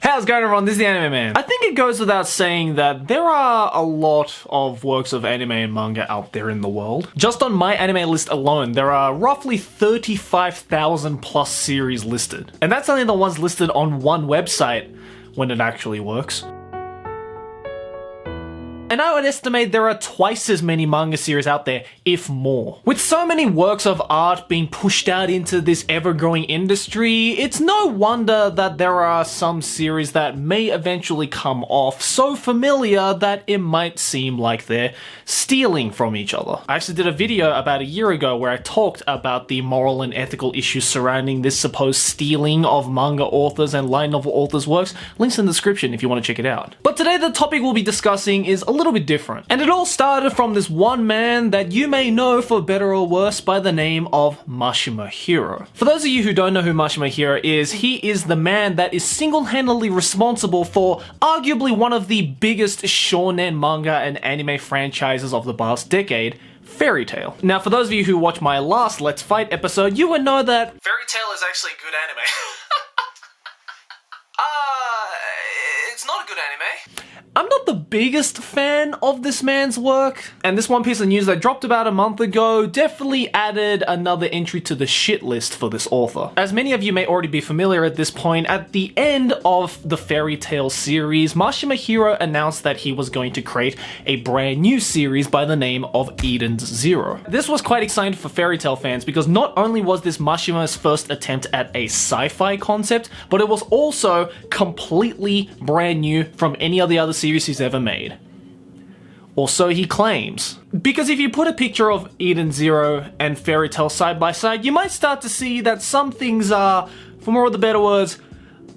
How's it going, everyone? This is the Anime Man. I think it goes without saying that there are a lot of works of anime and manga out there in the world. Just on my anime list alone, there are roughly 35,000 plus series listed. And that's only the ones listed on one website when it actually works. And I would estimate there are twice as many manga series out there, if more. With so many works of art being pushed out into this ever-growing industry, it's no wonder that there are some series that may eventually come off so familiar that it might seem like they're stealing from each other. I actually did a video about a year ago where I talked about the moral and ethical issues surrounding this supposed stealing of manga authors and light novel authors' works. Links in the description if you want to check it out. But today the topic we'll be discussing is a little bit different. And it all started from this one man that you may know for better or worse by the name of Mashima Hiro. For those of you who don't know who Mashima Hiro is, he is the man that is single-handedly responsible for arguably one of the biggest shonen manga and anime franchises of the past decade, Fairy Tail. Now, for those of you who watched my last Let's Fight episode, you would know that Fairy Tail is actually good anime. It's not a good anime. I'm not the biggest fan of this man's work, and this one piece of news that dropped about a month ago definitely added another entry to the shit list for this author. As many of you may already be familiar at this point, at the end of the Fairy Tail series, Mashima Hiro announced that he was going to create a brand new series by the name of Eden's Zero. This was quite exciting for Fairy Tail fans because not only was this Mashima's first attempt at a sci-fi concept, but it was also completely brand new from any of the other series he's ever made. Or so he claims. Because if you put a picture of Eden Zero and Fairy Tail side by side, you might start to see that some things are, for more of the better words,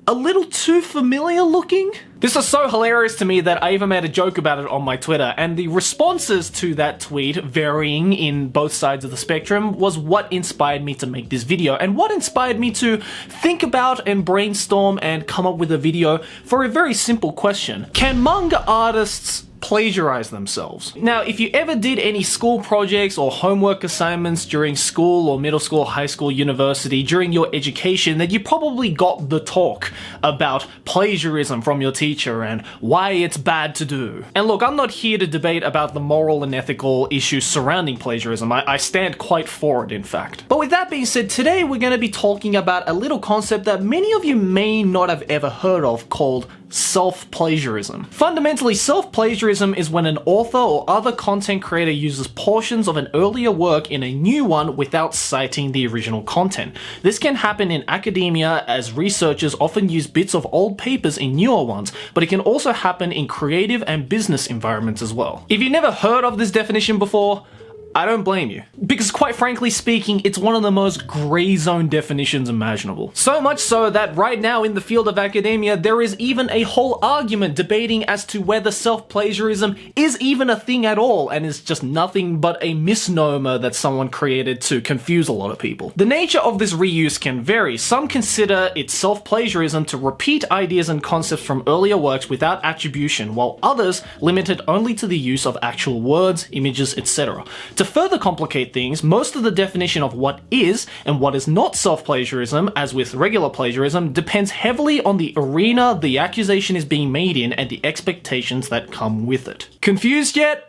a little too familiar looking. This was so hilarious to me that I even made a joke about it on my Twitter, and the responses to that tweet, varying in both sides of the spectrum, was what inspired me to make this video, and what inspired me to think about and brainstorm and come up with a video for a very simple question. Can manga artists plagiarize themselves? Now, if you ever did any school projects or homework assignments during school or middle school, high school, university, during your education, then you probably got the talk about plagiarism from your teacher and why it's bad to do. And look, I'm not here to debate about the moral and ethical issues surrounding plagiarism. I stand quite for it, in fact. But with that being said, today we're going to be talking about a little concept that many of you may not have ever heard of called self-plagiarism. Fundamentally, self-plagiarism is when an author or other content creator uses portions of an earlier work in a new one without citing the original content. This can happen in academia, as researchers often use bits of old papers in newer ones, but it can also happen in creative and business environments as well. If you've never heard of this definition before, I don't blame you. Because quite frankly speaking, it's one of the most grey zone definitions imaginable. So much so that right now in the field of academia, there is even a whole argument debating as to whether self-plagiarism is even a thing at all and is just nothing but a misnomer that someone created to confuse a lot of people. The nature of this reuse can vary. Some consider it self-plagiarism to repeat ideas and concepts from earlier works without attribution, while others limit it only to the use of actual words, images, etc. To further complicate things, most of the definition of what is and what is not self-plagiarism, as with regular plagiarism, depends heavily on the arena the accusation is being made in and the expectations that come with it. Confused yet?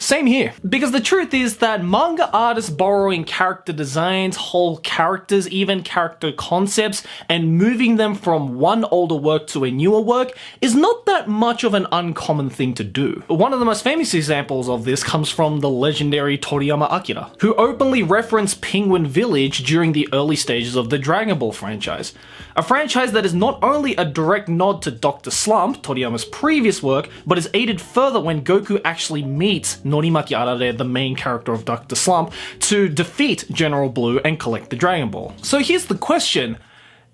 Same here. Because the truth is that manga artists borrowing character designs, whole characters, even character concepts, and moving them from one older work to a newer work is not that much of an uncommon thing to do. One of the most famous examples of this comes from the legendary Toriyama Akira, who openly referenced Penguin Village during the early stages of the Dragon Ball franchise. A franchise that is not only a direct nod to Dr. Slump, Toriyama's previous work, but is aided further when Goku actually meets Norimaki Arare, the main character of Dr. Slump, to defeat General Blue and collect the Dragon Ball. So here's the question,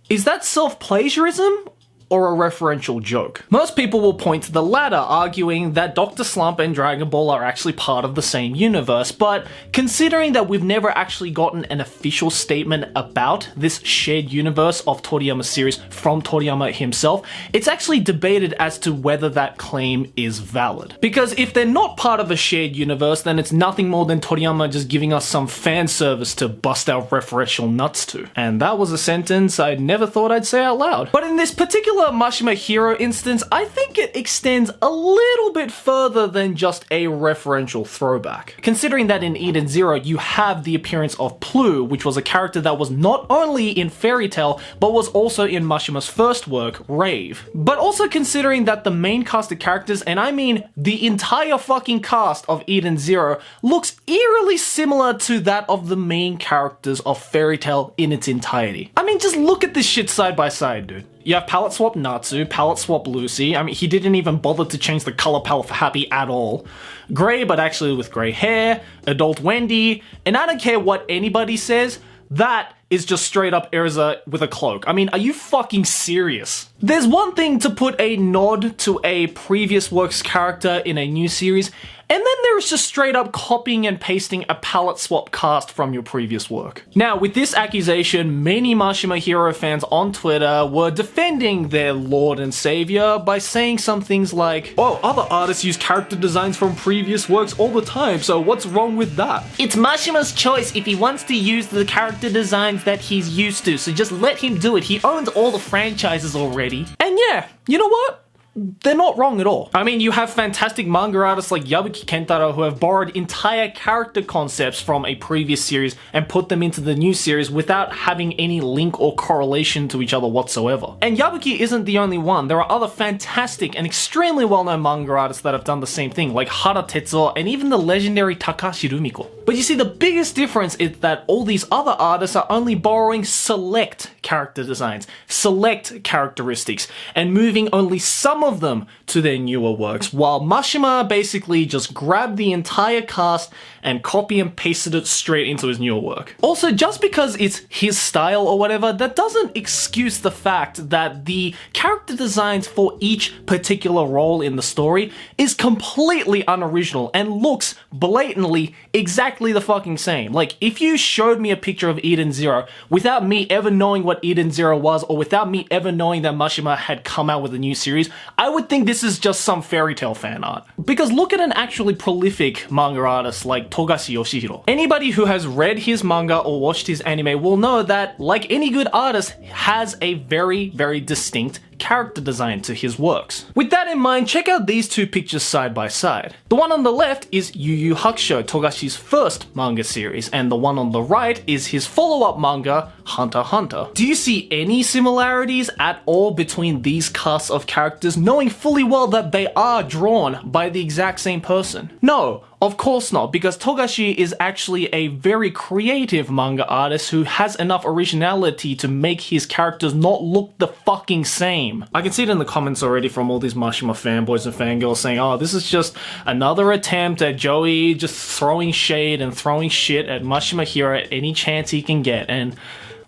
is that self-plagiarism? or a referential joke? Most people will point to the latter, arguing that Dr. Slump and Dragon Ball are actually part of the same universe, but considering that we've never actually gotten an official statement about this shared universe of Toriyama's series from Toriyama himself, it's actually debated as to whether that claim is valid. Because if they're not part of a shared universe, then it's nothing more than Toriyama just giving us some fan service to bust our referential nuts to. And that was a sentence I never thought I'd say out loud. But in this particular Mashima Hero instance, I think it extends a little bit further than just a referential throwback. Considering that in Eden Zero, you have the appearance of Plu, which was a character that was not only in Fairy Tail, but was also in Mashima's first work, Rave. But also considering that the main cast of characters, and I mean the entire fucking cast of Eden Zero, looks eerily similar to that of the main characters of Fairy Tail in its entirety. I mean, just look at this shit side by side, dude. You have palette swap Natsu, palette swap Lucy. I mean, he didn't even bother to change the color palette for Happy at all. Grey, but actually with grey hair, adult Wendy, and I don't care what anybody says, that is just straight up Erza with a cloak. I mean, are you fucking serious? There's one thing to put a nod to a previous work's character in a new series, and then there's just straight up copying and pasting a palette swap cast from your previous work. Now, with this accusation, many Mashima Hero fans on Twitter were defending their lord and savior by saying some things like, oh, other artists use character designs from previous works all the time, so what's wrong with that? It's Mashima's choice if he wants to use the character designs that he's used to, so just let him do it. He owns all the franchises already. And yeah, you know what? They're not wrong at all. I mean, you have fantastic manga artists like Yabuki Kentaro who have borrowed entire character concepts from a previous series and put them into the new series without having any link or correlation to each other whatsoever. And Yabuki isn't the only one. There are other fantastic and extremely well-known manga artists that have done the same thing, like Hara Tetsuo and even the legendary Takashi Rumiko. But you see, the biggest difference is that all these other artists are only borrowing select character designs, select characteristics, and moving only some of them to their newer works, while Mashima basically just grabbed the entire cast and copy and pasted it straight into his newer work. Also, just because it's his style or whatever, that doesn't excuse the fact that the character designs for each particular role in the story is completely unoriginal and looks blatantly exactly the fucking same. Like, if you showed me a picture of Eden Zero without me ever knowing what Eden Zero was, or without me ever knowing that Mashima had come out with a new series, I would think this is just some Fairy Tail fan art. Because look at an actually prolific manga artist like Togashi Yoshihiro. Anybody who has read his manga or watched his anime will know that, like any good artist, has a very, very distinct character design to his works. With that in mind, check out these two pictures side by side. The one on the left is Yu Yu Hakusho, Togashi's first manga series, and the one on the right is his follow-up manga, Hunter x Hunter. Do you see any similarities at all between these casts of characters, knowing fully well that they are drawn by the exact same person? No, of course not, because Togashi is actually a very creative manga artist who has enough originality to make his characters not look the fucking same. I can see it in the comments already from all these Mashima fanboys and fangirls saying, oh, this is just another attempt at Joey just throwing shade and throwing shit at Mashima Hero at any chance he can get. And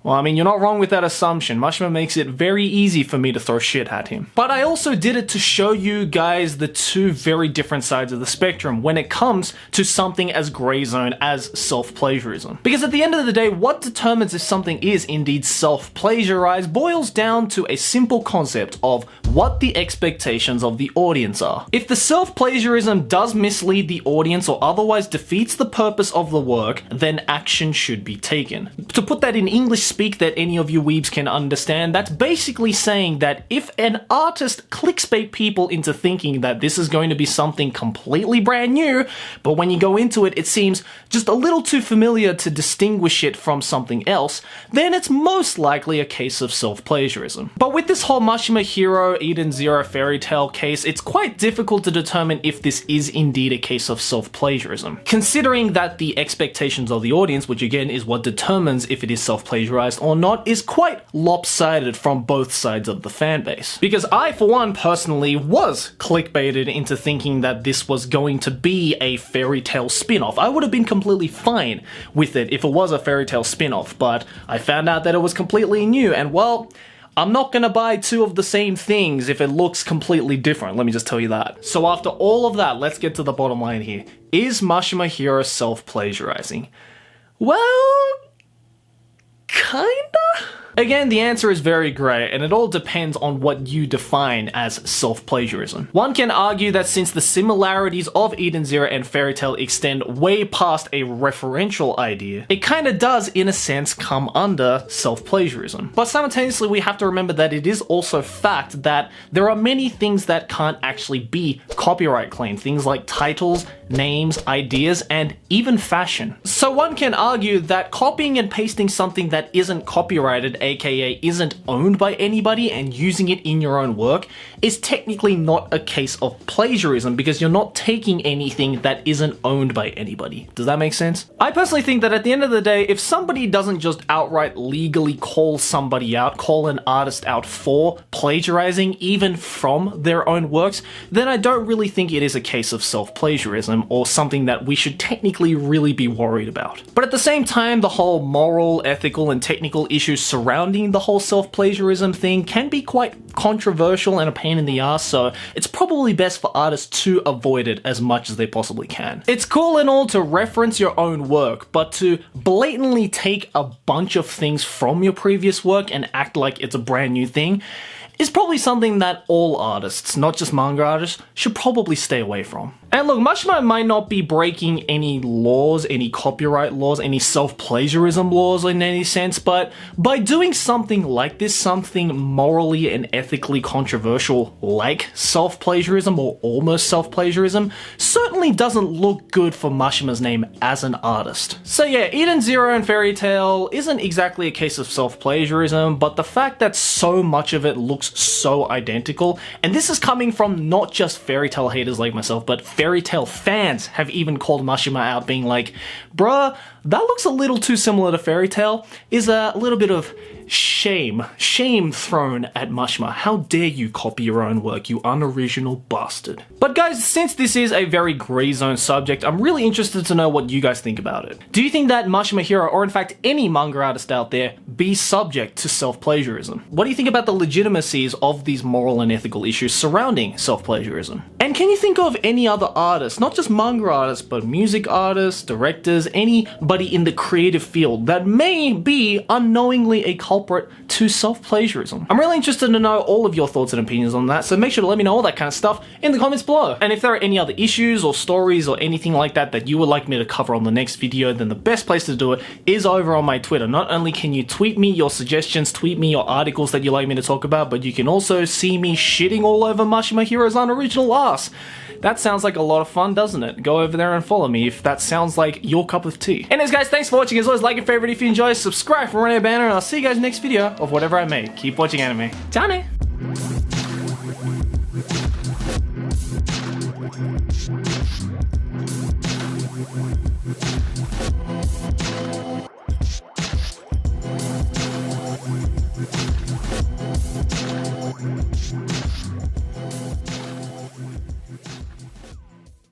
well, I mean, you're not wrong with that assumption. Mashima makes it very easy for me to throw shit at him. But I also did it to show you guys the two very different sides of the spectrum when it comes to something as grey zone as self-plagiarism. Because at the end of the day, what determines if something is indeed self-plagiarized boils down to a simple concept of what the expectations of the audience are. If the self-plagiarism does mislead the audience or otherwise defeats the purpose of the work, then action should be taken. To put that in English speak that any of you weebs can understand, that's basically saying that if an artist clickbait people into thinking that this is going to be something completely brand new, but when you go into it, it seems just a little too familiar to distinguish it from something else, then it's most likely a case of self-plagiarism. But with this whole Mashima Hero, Eden Zero Fairy Tail case, it's quite difficult to determine if this is indeed a case of self-plagiarism, considering that the expectations of the audience, which again is what determines if it is self-plagiarized or not, is quite lopsided from both sides of the fanbase. Because I, for one, personally was clickbaited into thinking that this was going to be a Fairy Tail spin-off. I would have been completely fine with it if it was a Fairy Tail spin-off, but I found out that it was completely new, and well, I'm not gonna buy two of the same things if it looks completely different, let me just tell you that. So after all of that, let's get to the bottom line here. Is Mashima Hiro self-plagiarizing? Well, kinda? Again, the answer is very grey, and it all depends on what you define as self-plagiarism. One can argue that since the similarities of Eden Zero and Fairy Tail extend way past a referential idea, it kinda does, in a sense, come under self-plagiarism. But simultaneously, we have to remember that it is also fact that there are many things that can't actually be copyright claimed, things like titles, names, ideas, and even fashion. So one can argue that copying and pasting something that isn't copyrighted, aka isn't owned by anybody, and using it in your own work is technically not a case of plagiarism because you're not taking anything that isn't owned by anybody. Does that make sense? I personally think that at the end of the day, if somebody doesn't just outright legally call somebody out, call an artist out for plagiarizing even from their own works, then I don't really think it is a case of self-plagiarism or something that we should technically really be worried about. But at the same time, the whole moral, ethical, and technical issues surrounding the whole self-plagiarism thing can be quite controversial and a pain in the ass, so it's probably best for artists to avoid it as much as they possibly can. It's cool and all to reference your own work, but to blatantly take a bunch of things from your previous work and act like it's a brand new thing is probably something that all artists, not just manga artists, should probably stay away from. And look, Mashima might not be breaking any laws, any copyright laws, any self-plagiarism laws in any sense, but by doing something like this, something morally and ethically controversial like self-plagiarism or almost self-plagiarism, certainly doesn't look good for Mashima's name as an artist. So yeah, Eden Zero and Fairy Tail isn't exactly a case of self-plagiarism, but the fact that so much of it looks so identical, and this is coming from not just Fairy Tail haters like myself, but Fairy Tail fans have even called Mashima out, being like, bruh, that looks a little too similar to Fairy Tail, is a little bit of shame thrown at Mashima. How dare you copy your own work, you unoriginal bastard. But guys, since this is a very grey zone subject, I'm really interested to know what you guys think about it. Do you think that Mashima Hiro, or in fact any manga artist out there, be subject to self-plagiarism? What do you think about the legitimacies of these moral and ethical issues surrounding self-plagiarism? And can you think of any other artists, not just manga artists, but music artists, directors, anybody in the creative field that may be unknowingly a culprit to self-plagiarism? I'm really interested to know all of your thoughts and opinions on that, so make sure to let me know all that kind of stuff in the comments below. And if there are any other issues or stories or anything like that that you would like me to cover on the next video, then the best place to do it is over on my Twitter. Not only can you tweet me your suggestions, tweet me your articles that you'd like me to talk about, but you can also see me shitting all over Mashima Hiro's unoriginal ass. That sounds like a lot of fun, doesn't it? Go over there and follow me if that sounds like your cup of tea. Anyways guys, thanks for watching. As always, like and favorite if you enjoy, subscribe for a banner, and I'll see you guys next video of whatever I make. Keep watching anime. Ciao!